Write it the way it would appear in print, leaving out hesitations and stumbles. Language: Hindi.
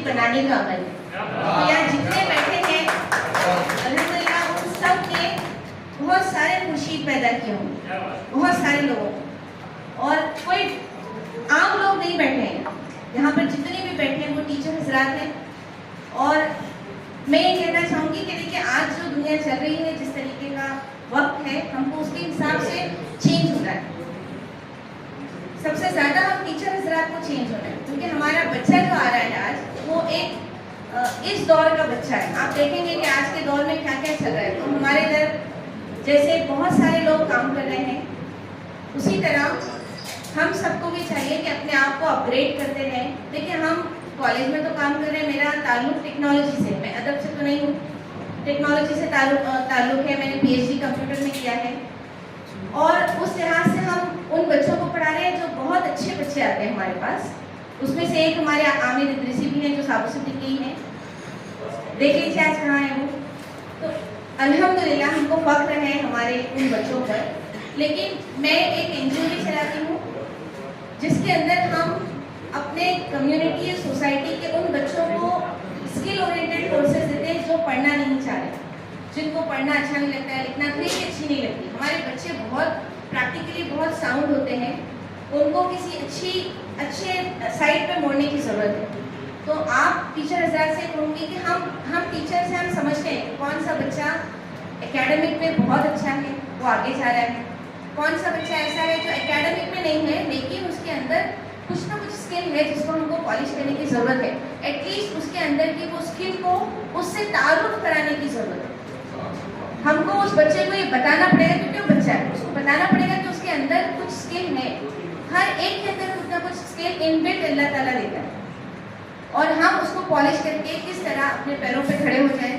शहीद बनाने का अमल है। तो यहाँ जितने बैठे हैं अल्हम्दुलिल्लाह उन सब ने बहुत सारे मुर्शीद पैदा किए होंगे, बहुत सारे लोगों, और कोई आम लोग नहीं बैठे हैं यहाँ पर। जितने भी बैठे हैं वो टीचर हजरात हैं। और मैं ये कहना चाहूँगी कि देखिए आज जो दुनिया चल रही है, जिस तरीके का वक्त है, हमको उसके हिसाब से चेंज होना है। सबसे ज़्यादा हम टीचर हजरात को चेंज होना है, क्योंकि हमारा बच्चा जो आ रहा है आज वो एक इस दौर का बच्चा है। आप देखेंगे कि आज के दौर में क्या क्या चल रहा है। तो हमारे इधर जैसे बहुत सारे लोग काम कर रहे हैं, उसी तरह हम सबको भी चाहिए कि अपने आप को अपग्रेड करते रहें। देखिए हम कॉलेज में तो काम कर रहे हैं, मेरा ताल्लुक टेक्नोलॉजी से, मैं अदब से तो नहीं हूँ, टेक्नोलॉजी से ताल्लुक है। मैंने पीएचडी कंप्यूटर में किया है, और उस लिहाज से हम उन बच्चों को पढ़ा रहे हैं जो बहुत अच्छे बच्चे आते हैं हमारे पास। उसमें से एक हमारे आमिर इदरीसी भी हैं जो साबु सिद्दीकी हैं, देख लीजिए आज कहाँ है वो। तो अल्हम्दुलिल्लाह हमको फख्र है हमारे उन बच्चों पर। लेकिन मैं एक एनजीओ भी चलाती हूँ जिसके अंदर हम अपने कम्युनिटी सोसाइटी के उन बच्चों को स्किल ओरिएंटेड कोर्सेज देते हैं जो पढ़ना नहीं चाह रहे, जिनको पढ़ना अच्छा नहीं लगता है, लिखना लिखी अच्छी नहीं लगती। हमारे बच्चे बहुत प्रैक्टिकली बहुत साउंड होते हैं, उनको किसी अच्छे साइड पे मोड़ने की ज़रूरत है। तो आप टीचर हजरात से कहूँगी कि हम टीचर से हम समझते हैं कौन सा बच्चा एकेडमिक में बहुत अच्छा है, वो आगे जा रहा है, कौन सा बच्चा ऐसा है जो एकेडमिक में नहीं है लेकिन उसके अंदर कुछ ना कुछ स्किल है जिसको हमको पॉलिश करने की ज़रूरत है। एटलीस्ट उसके अंदर की वो स्किल को उससे तारुफ कराने की ज़रूरत है। हमको उस बच्चे को ये बताना पड़ेगा, क्योंकि वो बच्चा है, उसको बताना पड़ेगा कि उसके अंदर कुछ स्किल है। हर एक के अंदर कुछ ना कुछ स्किल इनबिल्ट अल्लाह ताला देता है, और हम उसको पॉलिश करके किस तरह अपने पैरों पे खड़े हो जाएं